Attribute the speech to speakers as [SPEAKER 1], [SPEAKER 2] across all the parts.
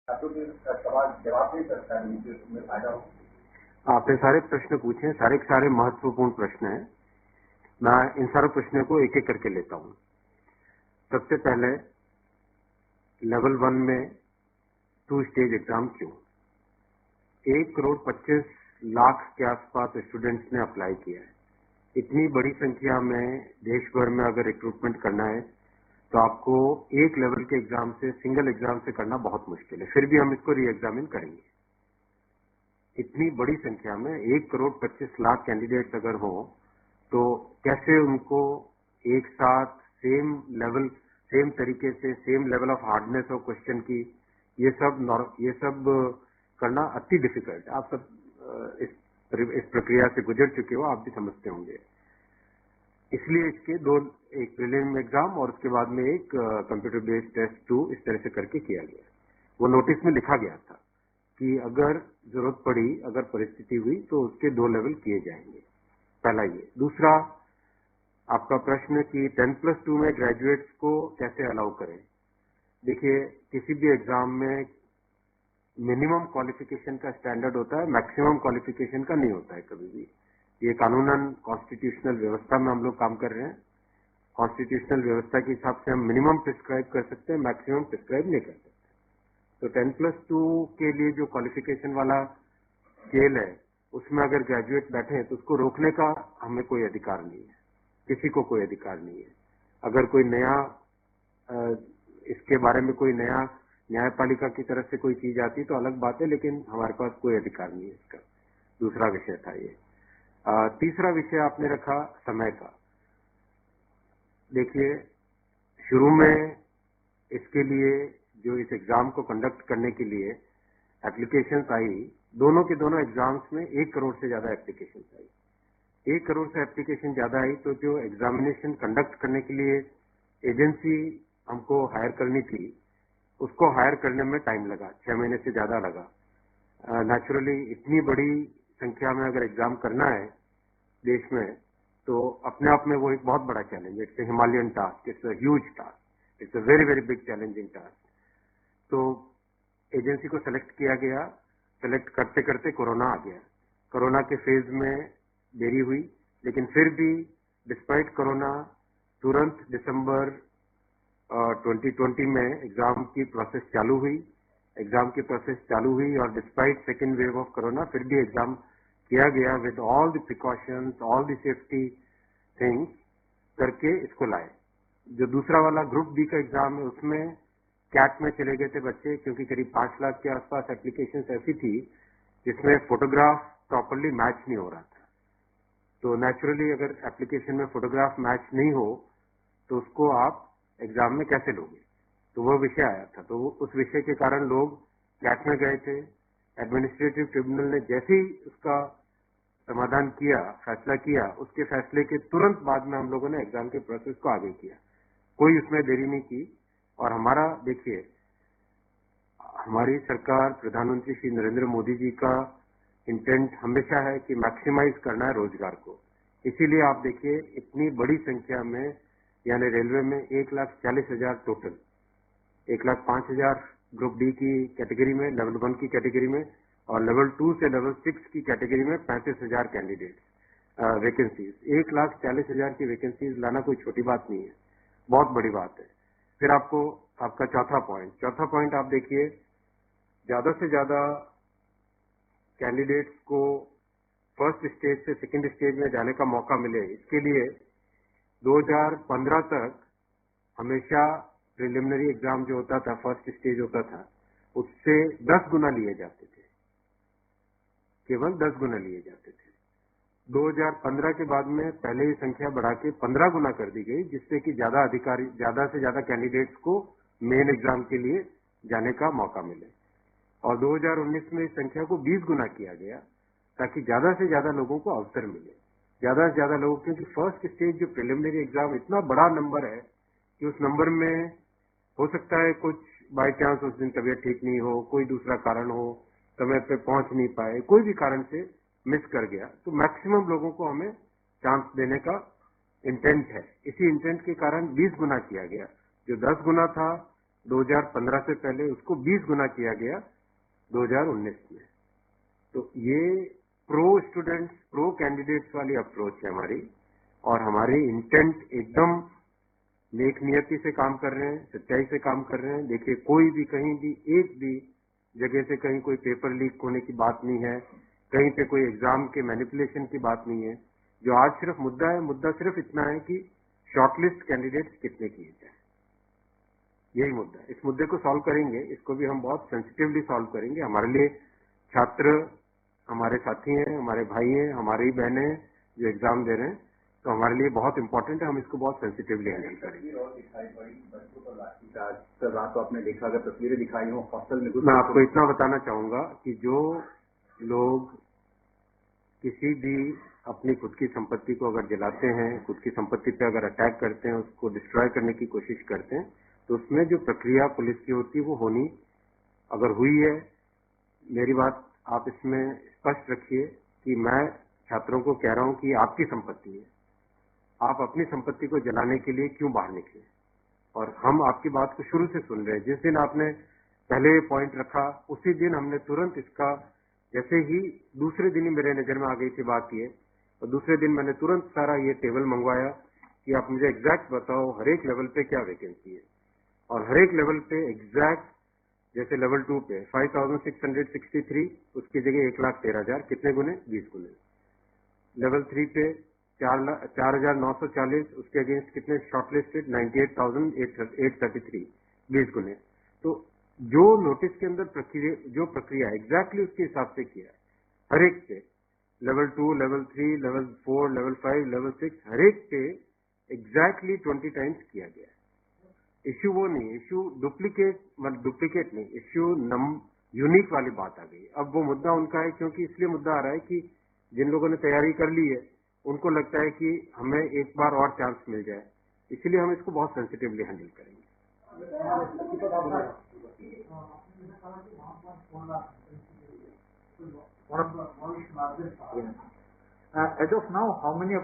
[SPEAKER 1] तो फिर सवाल जवाब नहीं सकता है, मुझे उसमें फायदा हो।
[SPEAKER 2] आपने सारे प्रश्न पूछे, सारे के सारे महत्वपूर्ण प्रश्न हैं। मैं इन सारे प्रश्नों को एक एक करके लेता हूं। सबसे पहले लेवल 1 में 2 स्टेज एग्जाम क्यों? 1,25,00,000 के आसपास स्टूडेंट्स ने अप्लाई किया है। इतनी बड़ी संख्या में देश भर में अगर रिक्रूटमेंट करना है तो आपको एक लेवल के एग्जाम से, सिंगल एग्जाम से करना बहुत मुश्किल है। फिर भी हम इसको री एग्जामिन करेंगे। इतनी बड़ी संख्या में 1,25,00,000 कैंडिडेट्स अगर हो तो कैसे उनको एक साथ सेम तरीके से same level of hardness of question की, ये सब करना अति डिफिकल्ट। आप सब इस प्रक्रिया से गुजर चुके हो, आप भी समझते होंगे। इसलिए इसके दो, एक प्रीलिम एग्जाम और उसके बाद में एक कंप्यूटर बेस्ड टेस्ट 2 इस तरह से करके किया गया। वो नोटिस में लिखा गया था कि अगर जरूरत पड़ी, अगर परिस्थिति हुई तो उसके 2 लेवल किए जाएंगे। पहला ये। दूसरा, आपका प्रश्न कि 10+2 में ग्रेजुएट्स को कैसे अलाउ करें। देखिए, किसी भी एग्जाम में मिनिमम क्वालिफिकेशन का स्टैंडर्ड होता है, मैक्सिमम क्वालिफिकेशन का नहीं होता है कभी भी। ये कानूनन कॉन्स्टिट्यूशनल व्यवस्था में हम लोग काम कर रहे हैं। कॉन्स्टिट्यूशनल व्यवस्था के हिसाब से हम मिनिमम प्रिस्क्राइब कर सकते हैं, मैक्सिमम प्रिस्क्राइब नहीं कर सकते। तो 10+2 के लिए जो क्वालिफिकेशन वाला स्केल है, उसमें अगर ग्रेजुएट बैठे हैं तो उसको रोकने का हमें कोई अधिकार नहीं है, किसी को कोई अधिकार नहीं है। अगर कोई नया इसके बारे में कोई नया न्यायपालिका की तरफ से कोई चीज आती तो अलग बात है, लेकिन हमारे पास कोई अधिकार नहीं है इसका। दूसरा विषय था ये। तीसरा विषय आपने रखा समय का। देखिए, शुरू में इसके लिए जो इस एग्जाम को कंडक्ट करने के लिए एप्लीकेशंस आई, दोनों के दोनों एग्जाम्स में 1 करोड़ से ज्यादा एप्लीकेशंस आई। 1 करोड़ से एप्लीकेशन ज्यादा आई तो जो एग्जामिनेशन कंडक्ट करने के लिए एजेंसी हमको हायर करनी थी, उसको हायर करने में टाइम लगा, 6 महीने से ज्यादा लगा। नेचुरली इतनी बड़ी संख्या में अगर एग्जाम करना है देश में तो अपने आप में वो एक बहुत बड़ा चैलेंज है। It's a Himalayan task, it's a huge task, it's a very very big challenging task. तो एजेंसी को सेलेक्ट किया गया। सेलेक्ट करते करते कोरोना आ गया। कोरोना के फेज में देरी हुई, लेकिन फिर भी डिस्पाइट कोरोना तुरंत दिसंबर 2020 में एग्जाम की प्रोसेस चालू हुई। एग्जाम की प्रोसेस चालू हुई और despite second wave of corona फिर भी एग्जाम किया गया with all the precautions, all the safety things करके इसको लाए। जो दूसरा वाला ग्रुप बी का एग्जाम है उसमें कैट में चले गए थे बच्चे, क्योंकि करीब 5 लाख के आसपास एप्लीकेशन ऐसी थी जिसमें फोटोग्राफ प्रॉपरली मैच नहीं हो रहा था। तो नेचुरली अगर एप्लीकेशन में फोटोग्राफ मैच नहीं हो तो उसको आप एग्जाम में कैसे लोगे, तो वो विषय आया था। तो उस विषय के कारण लोग कैट में गए थे। एडमिनिस्ट्रेटिव ट्रिब्यूनल ने जैसे ही उसका समाधान किया, फैसला किया, उसके फैसले के तुरंत बाद में हम लोगों ने एग्जाम के प्रोसेस को आगे किया। कोई उसमें देरी नहीं की। और हमारा, देखिए, हमारी सरकार, प्रधानमंत्री श्री नरेंद्र मोदी जी का इंटेंट हमेशा है कि मैक्सिमाइज करना है रोजगार को। इसीलिए आप देखिए, इतनी बड़ी संख्या में, यानी रेलवे में 1,40,000 टोटल, 1,05,000 ग्रुप डी की कैटेगरी में, लेवल 1 की कैटेगरी में, और लेवल 2 से लेवल 6 की कैटेगरी में 35,000 कैंडिडेट वैकेंसीज। 1,40,000 की वैकेंसीज लाना कोई छोटी बात नहीं है, बहुत बड़ी बात है। फिर आपका चौथा पॉइंट आप देखिए, ज्यादा से ज्यादा कैंडिडेट्स को फर्स्ट स्टेज से सेकंड स्टेज में जाने का मौका मिले, इसके लिए 2015 तक हमेशा प्रिलिमिनरी एग्जाम जो होता था, फर्स्ट स्टेज होता था, उससे 10 गुना लिए जाते थे, केवल 10 गुना लिए जाते थे। 2015 के बाद में पहले ही संख्या बढ़ा के 15 गुना कर दी गई, जिससे कि ज्यादा से ज्यादा कैंडिडेट्स को मेन एग्जाम के लिए जाने का मौका मिले। और 2019 में इस संख्या को 20 गुना किया गया, ताकि ज्यादा से ज्यादा लोगों को अवसर मिले, ज्यादा से ज्यादा लोगों, क्योंकि फर्स्ट स्टेज जो प्रिलिमिनरी एग्जाम इतना बड़ा नंबर है कि उस नंबर में हो सकता है कुछ बाय चांस उस दिन तबीयत ठीक नहीं हो, कोई दूसरा कारण हो, समय पे पहुंच नहीं पाए, कोई भी कारण से मिस कर गया, तो मैक्सिमम लोगों को हमें चांस देने का इंटेंट है। इसी इंटेंट के कारण 20 गुना किया गया। जो 10 गुना था 2015 से पहले उसको 20 गुना किया गया 2019 में। तो ये प्रो स्टूडेंट्स, प्रो कैंडिडेट्स वाली अप्रोच है हमारी, और हमारी इंटेंट एकदम नेक नियति से काम कर रहे हैं, सच्चाई से काम कर रहे हैं। देखिए, कोई भी कहीं भी एक भी जगह से कहीं कोई पेपर लीक होने की बात नहीं है, कहीं पे कोई एग्जाम के मैनिपुलेशन की बात नहीं है। जो आज सिर्फ मुद्दा है, मुद्दा सिर्फ इतना है कि शॉर्टलिस्ट कैंडिडेट्स कितने किए जाए, यही मुद्दा है। इस मुद्दे को सॉल्व करेंगे, इसको भी हम बहुत सेंसिटिवली सॉल्व करेंगे। हमारे लिए छात्र हमारे साथी हैं, हमारे भाई हैं, हमारी बहनें हैं जो एग्जाम दे रहे हैं, तो हमारे लिए बहुत इंपॉर्टेंट है, हम इसको बहुत सेंसिटिवली हैंडल करेंगे।
[SPEAKER 1] सर, रात को आपने देखा, अगर तस्वीरें दिखाई हो हॉस्टल में,
[SPEAKER 2] मैं आपको इतना बताना चाहूंगा कि जो लोग किसी भी अपनी खुद की संपत्ति को अगर जलाते हैं, खुद की संपत्ति पे अगर अटैक करते हैं, उसको डिस्ट्रॉय करने की कोशिश करते हैं, तो उसमें जो प्रक्रिया पुलिस की होती है वो होनी, अगर हुई है, मेरी बात आप इसमें स्पष्ट रखिए कि मैं छात्रों को कह रहा हूं कि आपकी संपत्ति है, आप अपनी संपत्ति को जलाने के लिए क्यों बाहर निकले। और हम आपकी बात को शुरू से सुन रहे हैं। जिस दिन आपने पहले पॉइंट रखा, उसी दिन हमने तुरंत इसका, जैसे ही दूसरे दिन ही मेरे नजर में आ गई थी बात ये, और दूसरे दिन मैंने तुरंत सारा ये टेबल मंगवाया कि आप मुझे एग्जैक्ट बताओ हर एक लेवल पे क्या वैकेंसी है, और हर एक लेवल पे एग्जैक्ट, जैसे लेवल 2 पे 5663, उसकी जगह 1,13,000, कितने गुने? 20 गुने। लेवल 3 पे 4,940, उसके अगेंस्ट कितने शॉर्टलिस्टेड? 98,833, 20 गुने। तो जो नोटिस के अंदर जो प्रक्रिया एग्जैक्टली उसके हिसाब से किया है, हर एक पे level 2, level 3, level 4, level 5, level 6, हर एक पे एग्जैक्टली 20 टाइम्स किया गया है। इश्यू वो नहीं, इश्यू डुप्लीकेट नहीं, इश्यू यूनिक वाली बात आ गई। अब वो मुद्दा उनका है, क्योंकि इसलिए मुद्दा आ रहा है कि जिन लोगों ने तैयारी कर ली है उनको लगता है कि हमें एक बार और चांस मिल जाए, इसलिए हम इसको बहुत सेंसिटिवली हैंडल करेंगे।
[SPEAKER 3] As of now, how many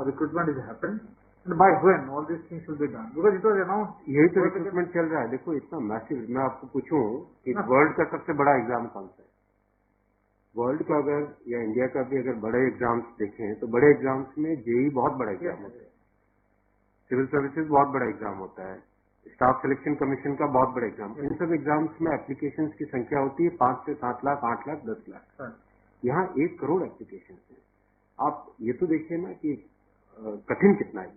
[SPEAKER 3] recruitment has happened, and by when all these things will be done? Because it was announced.
[SPEAKER 2] यही तो रिक्रूटमेंट चल रहा है। देखो, इतना मैसिव, मैं आपको पूछूं कि वर्ल्ड का सबसे बड़ा एग्जाम कौन सा है? वर्ल्ड का अगर या इंडिया का भी अगर बड़े एग्जाम्स देखें तो बड़े एग्जाम्स में जेई बहुत बड़ा एग्जाम होता है, सिविल सर्विसेज बहुत बड़ा एग्जाम होता है, स्टाफ सिलेक्शन कमीशन का बहुत बड़ा एग्जाम। इन सब एग्जाम्स में एप्लीकेशंस की संख्या होती है 5 से 7 लाख, 8 लाख, 10 लाख। यहाँ 1 करोड़ एप्लीकेशन है। आप ये तो देखिए ना कि कठिन कितना है।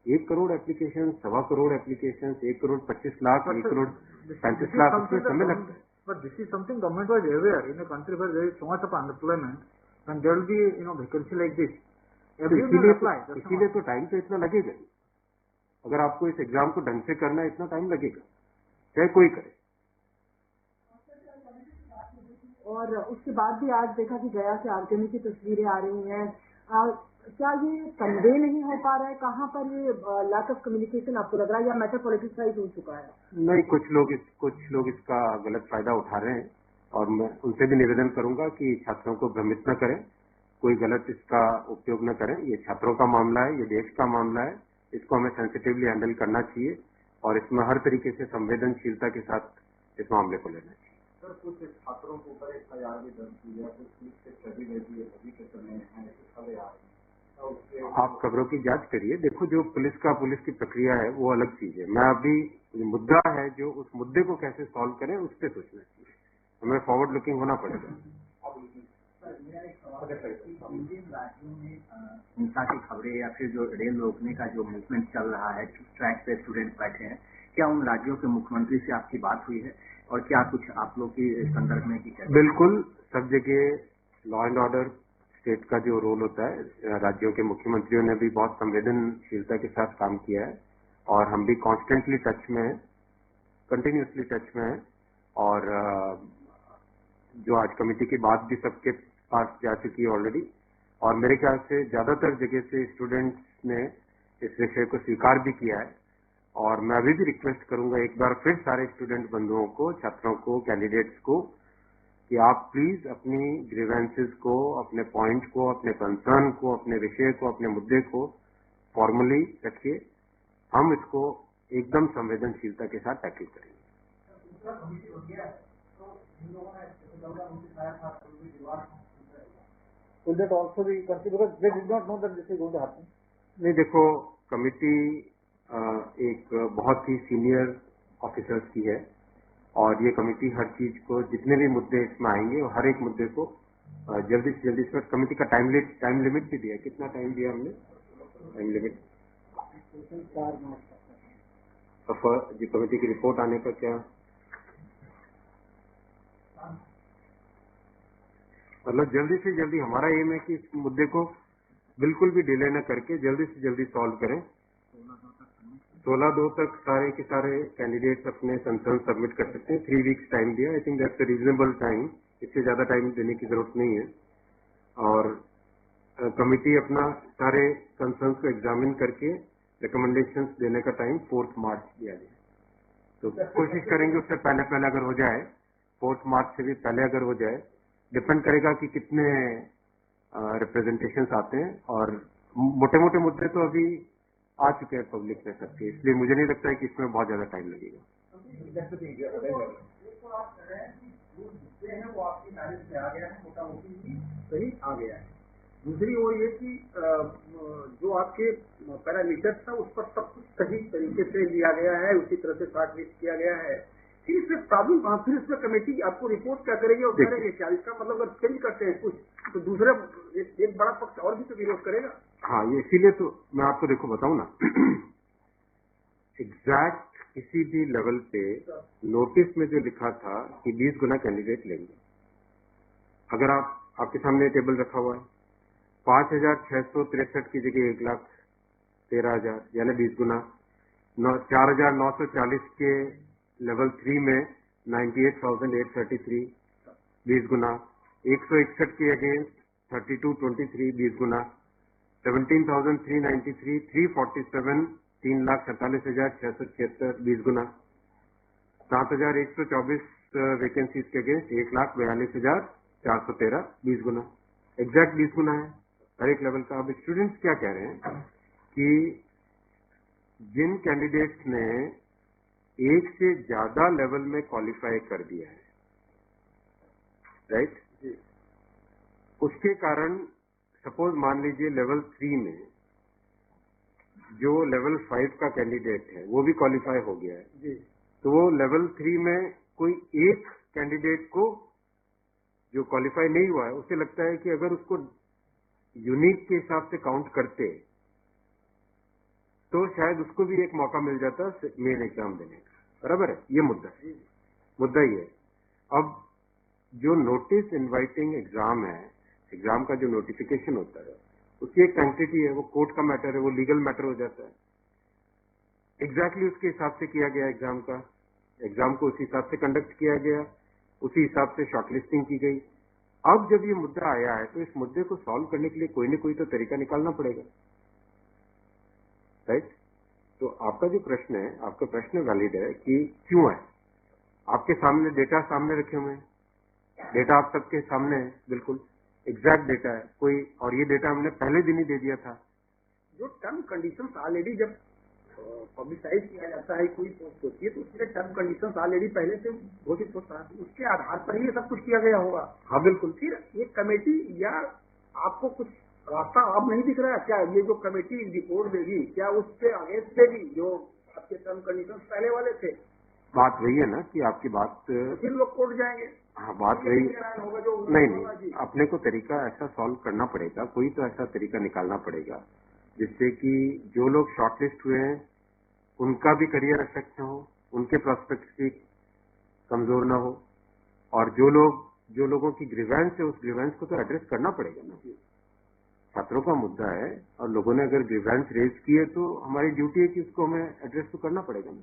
[SPEAKER 2] 1 करोड़ एप्लीकेशन, 1.25 करोड़ एप्लीकेशन, 1 करोड़ 25 लाख, 1 करोड़ 35 लाख, उसमें समय लगता है।
[SPEAKER 3] But this is something government was aware in a country where there is so much of unemployment, and there will be vacancy like this.
[SPEAKER 2] इसीलिए तो टाइम तो इतना लगेगा ही। अगर आपको इस एग्जाम को ढंग से करना है, इतना टाइम लगेगा, चाहे कोई करे।
[SPEAKER 4] और उसके बाद भी आज देखा कि गया से आरकेमी की तस्वीरें आ रही हैं, क्या ये कन्वे नहीं हो पा रहा है? कहाँ पर ये लैक ऑफ कम्युनिकेशन आपको लग रहा है, या मैटर पॉलिटिसाइज हो चुका है?
[SPEAKER 2] नहीं, कुछ लोग इसका गलत फायदा उठा रहे हैं, और मैं उनसे भी निवेदन करूंगा कि छात्रों को भ्रमित न करें, कोई गलत इसका उपयोग न करें। ये छात्रों का मामला है, ये देश का मामला है, इसको हमें सेंसिटिवली हैंडल करना चाहिए, और इसमें हर तरीके से संवेदनशीलता के साथ इस मामले को लेना चाहिए।
[SPEAKER 1] सर, कुछ छात्रों के ऊपर FIR भी दर्ज की है, कुछ पुलिस से छवि रहती है, अभी के समय खबरें आ रही हैं।
[SPEAKER 2] आप खबरों की जांच करिए। देखो, जो पुलिस की प्रक्रिया है वो अलग चीज है। मैं अभी मुद्दा है, जो उस मुद्दे को कैसे सॉल्व करें उस पर सोचना चाहिए, हमें फॉरवर्ड लुकिंग होना पड़ेगा।
[SPEAKER 1] इंडियन राज्यों में हिंसा की खबरें या फिर जो रेल रोकने का जो मूवमेंट चल रहा है, ट्रैक पे स्टूडेंट बैठे हैं, क्या उन राज्यों के मुख्यमंत्री से आपकी बात हुई है, और क्या कुछ आप लोग की संदर्भ में की?
[SPEAKER 2] बिल्कुल, सब जगह लॉ एंड ऑर्डर स्टेट का जो रोल होता है, राज्यों के मुख्यमंत्रियों ने भी बहुत संवेदनशीलता के साथ काम किया है, और हम भी कॉन्स्टेंटली टच में हैं, कंटिन्यूसली टच में हैं। और जो आज कमेटी की बात भी सबके पास जा चुकी है ऑलरेडी, और मेरे ख्याल से ज्यादातर जगह से स्टूडेंट्स ने इस विषय को स्वीकार भी किया है। और मैं अभी भी रिक्वेस्ट करूंगा एक बार फिर सारे स्टूडेंट बंधुओं को, छात्रों को, कैंडिडेट्स को, कि आप प्लीज अपनी ग्रीवेंसेस को, अपने पॉइंट को, अपने कंसर्न को, अपने विषय को, अपने मुद्दे को फॉर्मली रखिए। हम इसको एकदम संवेदनशीलता के साथ टैकल करेंगे।
[SPEAKER 3] Will that also be considered because they did not know that this is going to happen?
[SPEAKER 2] नहीं, देखो कमिटी एक बहुत ही सीनियर ऑफिसर्स की है और ये कमिटी हर चीज को, जितने भी मुद्दे इसमें आएंगे और हर एक मुद्दे को जल्दी से जल्दी, इसमें कमिटी का टाइम लिमिट भी दिया है। कितना टाइम दिया हमने टाइम लिमिट? जी कमेटी की रिपोर्ट आने का क्या मतलब जल्दी से जल्दी हमारा एम है कि इस मुद्दे को बिल्कुल भी डिले न करके जल्दी से जल्दी सॉल्व करें। 16/2 तक सारे के सारे कैंडिडेट्स अपने कंसर्न सबमिट कर सकते हैं। 3 वीक्स टाइम दिया, I think that's a reasonable time, इससे ज्यादा टाइम देने की जरूरत नहीं है। और कमिटी अपना सारे कंसर्न को एग्जामिन करके रिकमेंडेशंस देने का टाइम 4 मार्च दिया गया। तो कोशिश करेंगे उससे पहले अगर हो जाए, 4 मार्च से भी पहले अगर हो जाए। डिपेंड करेगा कि कितने रिप्रेजेंटेशंस आते हैं और मोटे मोटे मुद्दे तो अभी आ चुके हैं पब्लिक में सबके, इसलिए मुझे नहीं लगता है कि इसमें बहुत ज्यादा टाइम लगेगा।
[SPEAKER 1] सही आ गया है। दूसरी ओर ये कि जो आपके पैरामीटर्स था उस पर सब कुछ सही तरीके से लिया गया है, उसी तरह से शॉर्ट लिस्ट किया गया है। फिर इसमें प्रॉब्लम कहाँ, फिर इसमें कमेटी आपको रिपोर्ट क्या करेगी और करेंगे क्या? इसका मतलब अगर चेंज करते हैं कुछ तो दूसरा एक बड़ा पक्ष और भी तो विरोध करेगा।
[SPEAKER 2] हाँ, ये इसीलिए तो मैं आपको देखो बताऊं ना, एग्जैक्ट किसी भी लेवल पे नोटिस में जो लिखा था कि 20 गुना कैंडिडेट लेंगे, अगर आपके सामने टेबल रखा हुआ है 5,663 की जगह 1,13,000 यानी 20 गुना, 4,940 के लेवल 3 में 98,833 20 गुना, 161 के अगेंस्ट 3223 20 गुना, 17,393 347 3,47,676 20 गुना, 7,124 वैकेंसीज के अगेंस्ट 1,42,413 20 गुना, एग्जैक्ट 20 गुना है हर एक लेवल का। अब स्टूडेंट्स क्या कह रहे हैं कि जिन कैंडिडेट्स ने एक से ज्यादा लेवल में क्वालिफाई कर दिया है, राइट, उसके कारण सपोज मान लीजिए लेवल 3 में जो लेवल 5 का कैंडिडेट है वो भी क्वालिफाई हो गया है, तो वो लेवल 3 में कोई एक कैंडिडेट को जो क्वालिफाई नहीं हुआ है, उसे लगता है कि अगर उसको यूनिक के हिसाब से काउंट करते तो शायद उसको भी एक मौका मिल जाता मेन एग्जाम देने का। बराबर है, ये मुद्दा ही है। अब जो नोटिस इनवाइटिंग एग्जाम है, एग्जाम का जो नोटिफिकेशन होता है उसकी एक सैंक्टिटी है, वो कोर्ट का मैटर है, वो लीगल मैटर हो जाता है। एग्जैक्टली उसके हिसाब से किया गया एग्जाम को उसी हिसाब से कंडक्ट किया गया, उसी हिसाब से शॉर्टलिस्टिंग की गई। अब जब ये मुद्दा आया है तो इस मुद्दे को सॉल्व करने के लिए कोई न कोई तो तरीका निकालना पड़ेगा, राइट। तो आपका जो प्रश्न है, आपका प्रश्न वैलिड है कि क्यों है। आपके सामने डेटा सामने रखे हुए हैं, डेटा आप सबके सामने है, बिल्कुल एग्जैक्ट डेटा है कोई, और ये डेटा हमने पहले दिन ही दे दिया था।
[SPEAKER 1] जो टर्म कंडीशंस ऑलरेडी जब पब्लिसाइज किया जाता है कोई पोस्ट होती है तो उसके टर्म कंडीशंस ऑलरेडी पहले से घोषित होता है, उसके आधार पर ही ये सब कुछ किया गया होगा।
[SPEAKER 2] हाँ बिल्कुल।
[SPEAKER 1] फिर ये कमेटी या आपको कुछ रास्ता अब नहीं दिख रहा है क्या? ये जो कमेटी रिपोर्ट देगी क्या उससे अगेंस्ट देगी जो आपके टर्म कंडीशंस पहले वाले थे?
[SPEAKER 2] बात वही है ना कि आपकी बात,
[SPEAKER 1] फिर लोग कोर्ट जाएंगे।
[SPEAKER 2] हाँ, बात वही
[SPEAKER 1] होगा जो
[SPEAKER 2] नहीं, अपने को तरीका ऐसा सॉल्व करना पड़ेगा, कोई तो ऐसा तरीका निकालना पड़ेगा जिससे कि जो लोग शॉर्टलिस्ट हुए हैं उनका भी करियर अफेक्ट न हो, उनके प्रोस्पेक्ट्स भी कमजोर ना हो, और जो लोगों की ग्रीवेंस है उस ग्रीवेंस को तो एड्रेस करना पड़ेगा ना। छात्रों का मुद्दा है और लोगों ने अगर ग्रीवेंस रेज की है तो हमारी ड्यूटी है कि उसको हमें एड्रेस तो करना पड़ेगा ना।